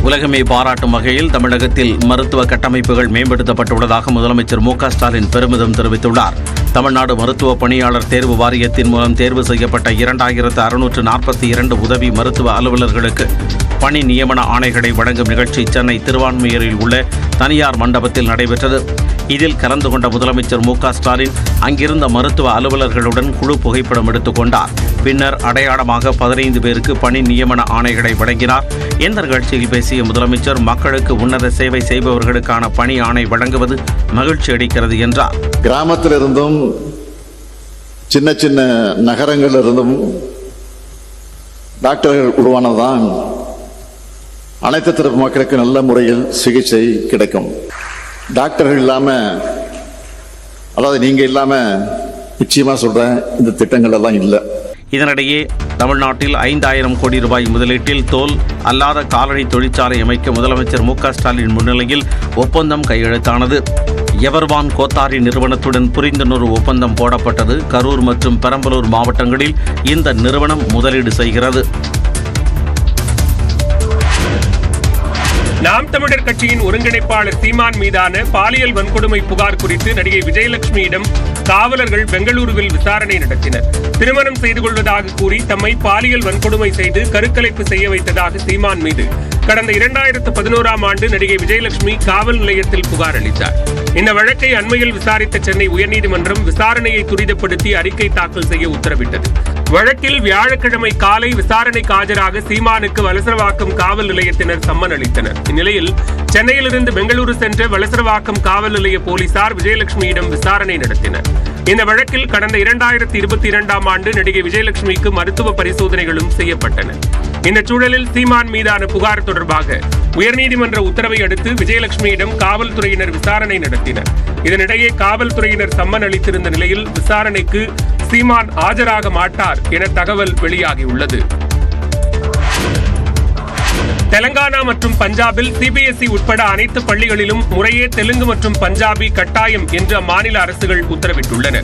உலகமே பாராட்டும் வகையில் தமிழகத்தில் மருத்துவ கட்டமைப்புகள் மேம்படுத்தப்பட்டுள்ளதாக முதலமைச்சர் மு.க.ஸ்டாலின் பெருமிதம் தெரிவித்துள்ளார். தமிழ்நாடு மருத்துவ பணியாளர் தேர்வு வாரியத்தின் மூலம் தேர்வு செய்யப்பட்ட 2642 உதவி மருத்துவ அலுவலர்களுக்கு பணி நியமன ஆணைகளை வழங்கும் நிகழ்ச்சி சென்னை திருவான்மியூரில் உள்ள தனியார் மண்டபத்தில் நடைபெற்றது. இதில் கலந்து கொண்ட முதலமைச்சர் மு.க.ஸ்டாலின் அங்கிருந்த மருத்துவ அலுவலர்களுடன் குழு புகைப்படம் எடுத்துக் கொண்டார். பின்னர் அடையாளமாக 15 பேருக்கு பணி நியமன ஆணைகளை வழங்கினார். இந்த நிகழ்ச்சியில் பேசிய முதலமைச்சர், மக்களுக்கு உன்னத சேவை செய்பவர்களுக்கான பணி ஆணை வழங்குவது மகிழ்ச்சி அளிக்கிறது என்றார். கிராமத்திலிருந்தும் சின்ன சின்ன நகரங்களிலிருந்தும் டாக்டர்கள் உருவானதுதான் அனைத்து தரப்பு மக்களுக்கு நல்ல முறையில் சிகிச்சை கிடைக்கும். டாக்டர்கள் இல்லாம, அதாவது நீங்க இல்லாம நிச்சயமா சொல்றேன், இந்த திட்டங்கள் எல்லாம் இல்லை. இதனிடையே தமிழ்நாட்டில் 5000 கோடி ரூபாய் முதலீட்டில் தோல் அல்லாத காலணி தொழிற்சாலை அமைக்க முதலமைச்சர் மு.க.ஸ்டாலின் முன்னிலையில் ஒப்பந்தம் கையெழுத்தானது. எவர்வான் கோத்தாரி நிறுவனத்துடன் புரிந்துணர்வு ஒப்பந்தம் போடப்பட்டது. கரூர் மற்றும் பெரம்பலூர் மாவட்டங்களில் இந்த நிறுவனம் முதலீடு செய்கிறது. நாம் தமிழர் கட்சியின் ஒருங்கிணைப்பாளர் சீமான் மீதான பாலியல் வன்கொடுமை புகார் குறித்து நடிகை விஜயலட்சுமியிடம் காவலர்கள் பெங்களூருவில் விசாரணை நடத்தினர். திருமணம் செய்து கொள்வதாக கூறி தம்மை பாலியல் வன்கொடுமை செய்து கருக்கலைப்பு செய்ய வைத்ததாக சீமான் மீது கடந்த 2011ஆம் ஆண்டு நடிகை விஜயலட்சுமி காவல் நிலையத்தில் புகார் அளித்தார். இந்த வழக்கை அண்மையில் விசாரித்த சென்னை உயர்நீதிமன்றம் விசாரணையை துரிதப்படுத்தி அறிக்கை தாக்கல் செய்ய உத்தரவிட்டது. வழக்கில் வியாழக்கிழமை காலை விசாரணைக்கு ஆஜராக சீமானுக்கு வலசரவாக்கம் காவல் நிலையத்தினர் சம்மன் அளித்தனர். இந்நிலையில் சென்னையிலிருந்து பெங்களூரு சென்ற வலசரவாக்கம் காவல் நிலைய போலீசார் விஜயலட்சுமியிடம் விசாரணை நடத்தினர். இந்த வழக்கில் கடந்த 2022ஆம் ஆண்டு நடிகை விஜயலட்சுமிக்கு மருத்துவ பரிசோதனைகளும் செய்யப்பட்டன. இந்த சூழலில் சீமான் மீதான புகார் தொடர்பாக உயர்நீதிமன்ற உத்தரவை அடுத்து விஜயலட்சுமியிடம் காவல்துறையினர் விசாரணை நடத்தினர். இதனிடையே காவல்துறையினர் சம்மன் அளித்திருந்த நிலையில் விசாரணைக்கு சீமான் ஆஜராக மாட்டார் என தகவல் வெளியாகியுள்ளது. தெலங்கானா மற்றும் பஞ்சாபில் சிபிஎஸ்இ உட்பட அனைத்து பள்ளிகளிலும் முறையே தெலுங்கு மற்றும் பஞ்சாபி கட்டாயம் என்று அம்மாநில அரசுகள் உத்தரவிட்டுள்ளன.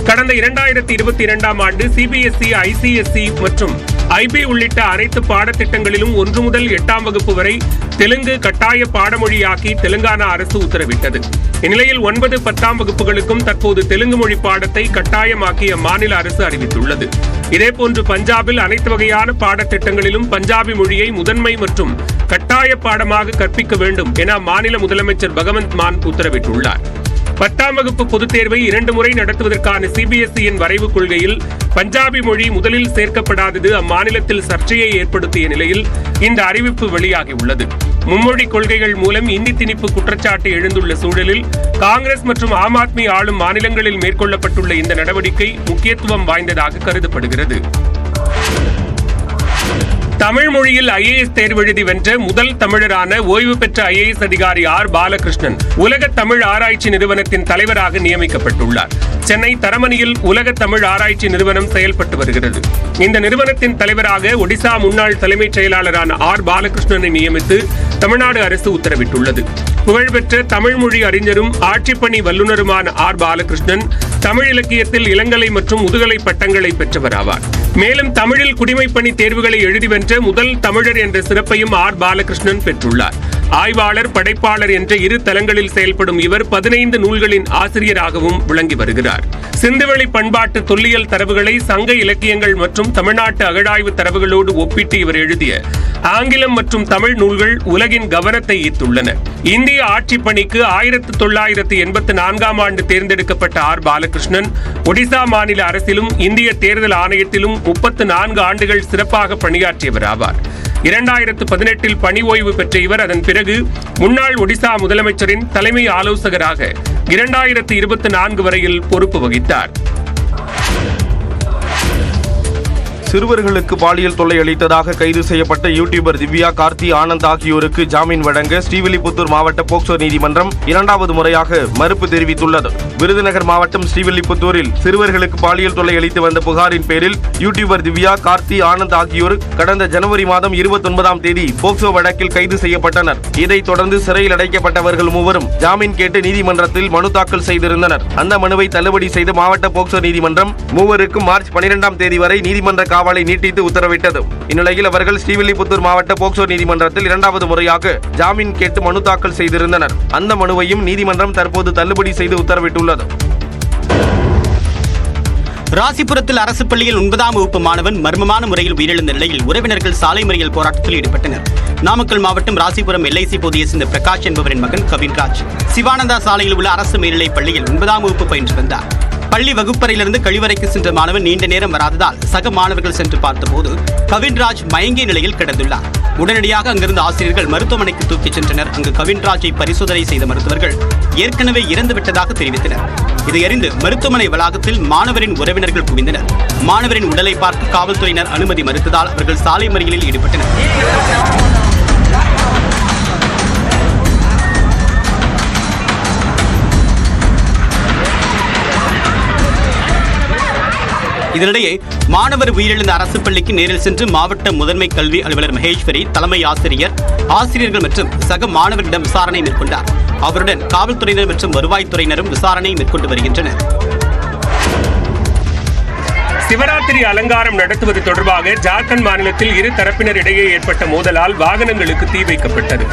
கடந்த 2022ஆம் ஆண்டு சிபிஎஸ்இ, ஐசிஎஸ்இ மற்றும் ஐபி உள்ளிட்ட அனைத்து பாடத்திட்டங்களிலும் 1 முதல் 8ஆம் வகுப்பு வரை தெலுங்கு கட்டாய பாடமொழியாக்கி தெலுங்கானா அரசு உத்தரவிட்டது. இந்நிலையில் 9, 10ஆம் வகுப்புகளுக்கும் தற்போது தெலுங்கு மொழி பாடத்தை கட்டாயமாக்கி அம்மாநில அரசு அறிவித்துள்ளது. இதேபோன்று பஞ்சாபில் அனைத்து வகையான பாடத்திட்டங்களிலும் பஞ்சாபி மொழியை முதன்மை மற்றும் கட்டாய பாடமாக கற்பிக்க வேண்டும் என அம்மாநில முதலமைச்சர் பகவந்த் மான் உத்தரவிட்டுள்ளார். 10ஆம் வகுப்பு பொதுத் தேர்வை 2 முறை நடத்துவதற்கான சிபிஎஸ்இயின் வரைவு கொள்கையில் பஞ்சாபி மொழி முதலில் சேர்க்கப்படாதது அம்மாநிலத்தில் சர்ச்சையை ஏற்படுத்திய நிலையில் இந்த அறிவிப்பு வெளியாகியுள்ளது. மும்மொழி கொள்கைகள் மூலம் இந்தி திணிப்பு குற்றச்சாட்டு எழுந்துள்ள சூழலில் காங்கிரஸ் மற்றும் ஆம் ஆத்மி ஆளும் மாநிலங்களில் மேற்கொள்ளப்பட்டுள்ள இந்த நடவடிக்கை முக்கியத்துவம் வாய்ந்ததாக கருதப்படுகிறது. தமிழ் மொழியில் ஐஏஎஸ் தேர்வு எழுதி வென்ற முதல் தமிழரான ஓய்வு பெற்ற ஐஏஎஸ் அதிகாரி ஆர் பாலகிருஷ்ணன் உலக தமிழ் ஆராய்ச்சி நிறுவனத்தின் தலைவராக நியமிக்கப்பட்டுள்ளார். சென்னை தரமணியில் உலக தமிழ் ஆராய்ச்சி நிறுவனம் செயல்பட்டு வருகிறது. இந்த நிறுவனத்தின் தலைவராக ஒடிசா முன்னாள் தலைமைச் செயலாளரான ஆர் பாலகிருஷ்ணனை நியமித்து தமிழ்நாடு அரசு உத்தரவிட்டுள்ளது. புகழ்பெற்ற தமிழ் மொழி அறிஞரும் ஆட்சிப்பணி வல்லுநருமான ஆர் பாலகிருஷ்ணன் தமிழ் இலக்கியத்தில் இளங்கலை மற்றும் முதுகலை பட்டங்களை பெற்றவர் ஆவார். மேலும் தமிழில் குடிமைப்பணி தேர்வுகளை எழுதி வென்ற முதல் தமிழர் என்ற சிறப்பையும் ஆர் பாலகிருஷ்ணன் பெற்றுள்ளார். ஆய்வாளர், படைப்பாளர் என்ற 2 தளங்களில் செயல்படும் இவர் 15 நூல்களின் ஆசிரியராகவும் விளங்கி வருகிறார். சிந்துவெளி பண்பாட்டு தொல்லியல் தரவுகளை சங்க இலக்கியங்கள் மற்றும் தமிழ்நாட்டு அகழாய்வு தரவுகளோடு ஒப்பிட்டு இவர் எழுதிய ஆங்கிலம் மற்றும் தமிழ் நூல்கள் உலகின் கவனத்தை ஈர்த்துள்ளன. இந்திய ஆட்சி பணிக்கு 1984ஆம் ஆண்டு தேர்ந்தெடுக்கப்பட்ட ஆர் பாலகிருஷ்ணன் ஒடிசா மாநில அரசிலும் இந்திய தேர்தல் ஆணையத்திலும் 34 ஆண்டுகள் சிறப்பாக பணியாற்றியவர் ஆவார். 2018இல் பணி ஓய்வு பெற்ற இவர் அதன் பிறகு முன்னாள் ஒடிசா முதலமைச்சரின் தலைமை ஆலோசகராக 2024 வரையில் பொறுப்பு வகித்தார். சிறுவர்களுக்கு பாலியல் தொல்லை அளித்ததாக கைது செய்யப்பட்ட யூடியூபர் திவ்யா, கார்த்தி, ஆனந்த் ஆகியோருக்கு ஜாமீன் வழங்க ஸ்ரீவில்லிபுத்தூர் மாவட்ட போக்சோ நீதிமன்றம் 2வது முறையாக மறுப்பு தெரிவித்துள்ளது. விருதுநகர் மாவட்டம் ஸ்ரீவில்லிபுத்தூரில் சிறுவர்களுக்கு பாலியல் தொல்லை அளித்து வந்த புகாரின் பேரில் யூடியூபர் திவ்யா, கார்த்தி, ஆனந்த் ஆகியோர் கடந்த ஜனவரி மாதம் 29ஆம் தேதி போக்சோ வழக்கில் கைது செய்யப்பட்டனர். இதைத் தொடர்ந்து சிறையில் அடைக்கப்பட்டவர்கள் மூவரும் ஜாமீன் கேட்டு நீதிமன்றத்தில் மனு தாக்கல் செய்திருந்தனர். அந்த மனுவை தள்ளுபடி செய்த மாவட்ட போக்சோ நீதிமன்றம் மூவருக்கும் மார்ச் 12ஆம் தேதி வரை நீதிமன்ற காவலை நீட்டித்து உத்தரவிட்டது. இந்நிலையில் அவர்கள் ஸ்ரீவில்லிபுத்தூர் மாவட்ட போக்சோ நீதிமன்றத்தில் 2வது முறையாக ஜாமீன் கேட்டு மனு தாக்கல் செய்திருந்தனர். அந்த மனுவையும் நீதிமன்றம் தற்போது தள்ளுபடி செய்து உத்தரவிட்டுள்ளது. ராசிபுரத்தில் அரசு பள்ளியில் 9ஆம் வகுப்பு மாணவன் மர்மமான முறையில் உயிரிழந்த நிலையில் உறவினர்கள் சாலை மறியல் போராட்டத்தில் ஈடுபட்டனர். நாமக்கல் மாவட்டம் ராசிபுரம் LIC பகுதியை சேர்ந்த பிரகாஷ் என்பவரின் மகன் கவின்ராஜ் சிவானந்தா சாலையில் உள்ள அரசு மேல்நிலைப் பள்ளியில் 9ஆம் வகுப்பு பயின்று வந்தார். பள்ளி வகுப்பறையிலிருந்து கழிவறைக்கு சென்ற மாணவன் நீண்ட நேரம் வராததால் சக மாணவர்கள் சென்று பார்த்தபோது கவின்ராஜ் மயங்கிய நிலையில் கிடந்துள்ளார். உடனடியாக அங்கிருந்த ஆசிரியர்கள் மருத்துவமனைக்கு தூக்கிச் சென்றனர். அங்கு கவின்ராஜை பரிசோதனை செய்த மருத்துவர்கள் ஏற்கனவே இறந்துவிட்டதாக தெரிவித்தனர். இதையறிந்து மருத்துவமனை வளாகத்தில் மாணவரின் உறவினர்கள் குவிந்தனர். மாணவரின் உடலை பார்த்து காவல்துறையினர் அனுமதி மறுத்ததால் அவர்கள் சாலை மறியலில் ஈடுபட்டனர். இதனிடையே மாணவர் உயிரிழந்த அரசு பள்ளிக்கு நேரில் சென்று மாவட்ட முதன்மை கல்வி அலுவலர் மகேஸ்வரி, தலைமை ஆசிரியர்கள் மற்றும் சக மாணவரிடம் விசாரணை மேற்கொண்டார். அவருடன் காவல்துறையினர் மற்றும் வருவாய்த்துறையினரும் விசாரணை மேற்கொண்டு வருகின்றனர். சிவராத்திரி அலங்காரம் நடத்துவது தொடர்பாக ஜார்க்கண்ட் மாநிலத்தில் இரு தரப்பினரிடையே ஏற்பட்ட மோதலால் வாகனங்களுக்கு தீ வைக்கப்பட்டது.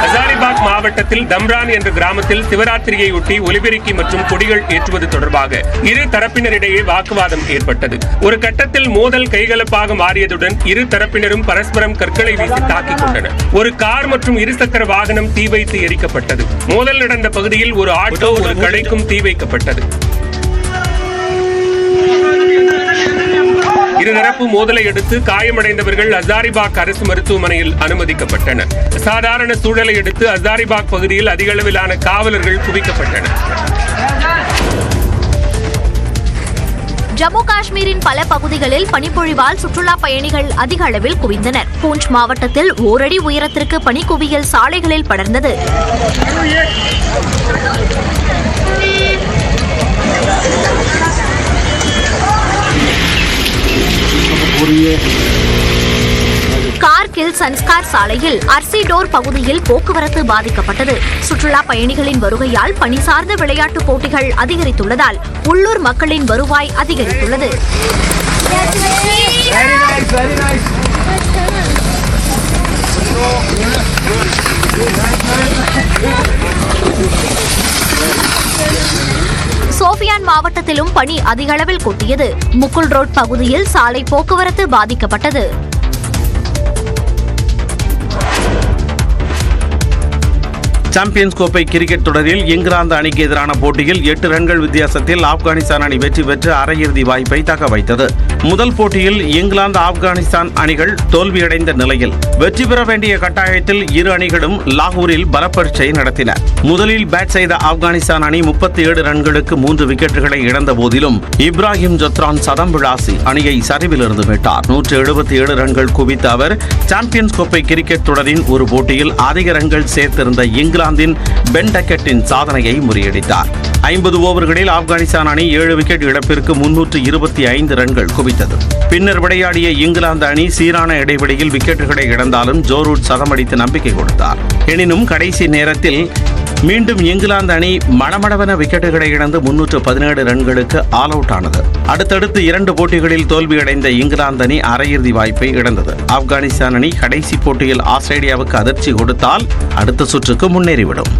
ஹசாரிபாக் மாவட்டத்தில் தம்ரான் என்ற கிராமத்தில் சிவராத்திரியையொட்டி ஒலிபெருக்கி மற்றும் கொடிகள் ஏற்றுவது தொடர்பாக இரு தரப்பினரிடையே வாக்குவாதம் ஏற்பட்டது. ஒரு கட்டத்தில் மோதல் கைகலப்பாக மாறியதுடன் இரு தரப்பினரும் பரஸ்பரம் கற்களை வீசி தாக்கிக் கொண்டனர். ஒரு கார் மற்றும் இருசக்கர வாகனம் தீ வைத்து எரிக்கப்பட்டது. மோதல் நடந்த பகுதியில் ஒரு ஆட்டோ, ஒரு கடைக்கும் தீ வைக்கப்பட்டது. இருதரப்பு மோதலை அடுத்து காயமடைந்தவர்கள் ஹசாரிபாக் அரசு மருத்துவமனையில் அனுமதிக்கப்பட்டனர். சாதாரண சூழலை அடுத்து ஹசாரிபாக் பகுதியில் அதிக அளவிலான காவலர்கள் குவிக்கப்பட்டனர். ஜம்மு காஷ்மீரின் பல பகுதிகளில் பனிப்பொழிவால் சுற்றுலா பயணிகள் அதிக அளவில் குவிந்தனர். பூஞ்ச் மாவட்டத்தில் ஓரடி உயரத்திற்கு பனிக்குவியல் சாலைகளில் படர்ந்தது. கார்கில் சன்ஸ்கார் சாலையில் அர்சிடோர் பகுதியில் போக்குவரத்து பாதிக்கப்பட்டது. சுற்றுலா பயணிகளின் வருகையால் பணி சார்ந்த விளையாட்டுப் போட்டிகள் அதிகரித்துள்ளதால் உள்ளூர் மக்களின் வருவாய் அதிகரித்துள்ளது. சோபியான் மாவட்டத்திலும் பனி அதிக அளவில் கொட்டியது. முகுல் ரோட் பகுதியில் சாலை போக்குவரத்து பாதிக்கப்பட்டது. சாம்பியன்ஸ் கோப்பை கிரிக்கெட் தொடரில் இங்கிலாந்து அணிக்கு எதிரான போட்டியில் 8 ரன்கள் வித்தியாசத்தில் ஆப்கானிஸ்தான் அணி வெற்றி பெற்று அரையிறுதி வாய்ப்பை தக்க வைத்தது. முதல் போட்டியில் இங்கிலாந்து ஆப்கானிஸ்தான் அணிகள் தோல்வியடைந்த நிலையில் வெற்றி பெற வேண்டிய கட்டாயத்தில் இரு அணிகளும் லாகூரில் பலப்பரீட்சை நடத்தின. முதலில் பேட் செய்த ஆப்கானிஸ்தான் அணி 37 ரன்களுக்கு 3 விக்கெட்டுகளை இழந்த போதிலும் இப்ராஹிம் ஜொத்ரான் சதம் விளாசி அணியை சரிவிலிருந்து மீட்டார். 177 ரன்கள் குவித்த அவர் சாம்பியன்ஸ் கோப்பை கிரிக்கெட் தொடரின் ஒரு போட்டியில் அதிக ரன்கள் சேர்த்திருந்த இங்கிலாந்தின் பென் டக்கெட்டின் சாதனையை முறியடித்தார். 50 ஓவர்களில் ஆப்கானிஸ்தான் அணி 7 விக்கெட் இழப்பிற்கு 325 ரன்கள் குவித்தது. பின்னர் விளையாடிய இங்கிலாந்து அணி சீரான இடைவெளியில் விக்கெட்டுகளை இழந்தாலும் ஜோ ரூட் சதமடித்து நம்பிக்கை கொடுத்தார். எனினும் கடைசி நேரத்தில் மீண்டும் இங்கிலாந்து அணி மடமடவென விக்கெட்டுகளை இழந்து 317 ரன்களுக்கு ஆல் அவுட் ஆனது. அடுத்தடுத்து 2 போட்டிகளில் தோல்வியடைந்த இங்கிலாந்து அணி அரையிறுதி வாய்ப்பை இழந்தது. ஆப்கானிஸ்தான் அணி கடைசி போட்டியில் ஆஸ்திரேலியாவுக்கு அதிர்ச்சி கொடுத்தால் அடுத்த சுற்றுக்கு முன்னேறிவிடும்.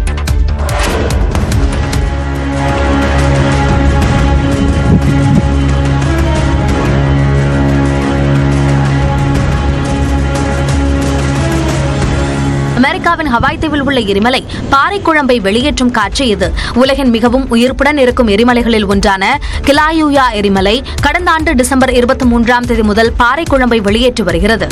அமெரிக்காவின் ஹவாய் தீவில் உள்ள எரிமலை பாறை குழம்பை வெளியேற்றும் காற்று இது. உலகின் மிகவும் உயிர்ப்புடன் இருக்கும் எரிமலைகளில் ஒன்றான கிலாயூயா எரிமலை கடந்த ஆண்டு டிசம்பர் 23ஆம் தேதி முதல் பாறை குழம்பை வெளியேற்றி வருகிறது.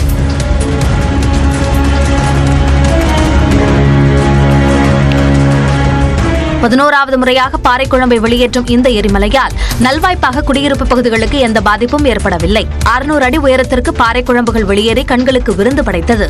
பதினோராவது முறையாக பாறை குழம்பை வெளியேற்றும் இந்த எரிமலையால் நல்வாய்ப்பாக குடியிருப்பு பகுதிகளுக்கு எந்த பாதிப்பும் ஏற்படவில்லை. 600 அடி உயரத்திற்கு பாறை குழம்புகள் வெளியேறி கண்களுக்கு விருந்து படைத்தது.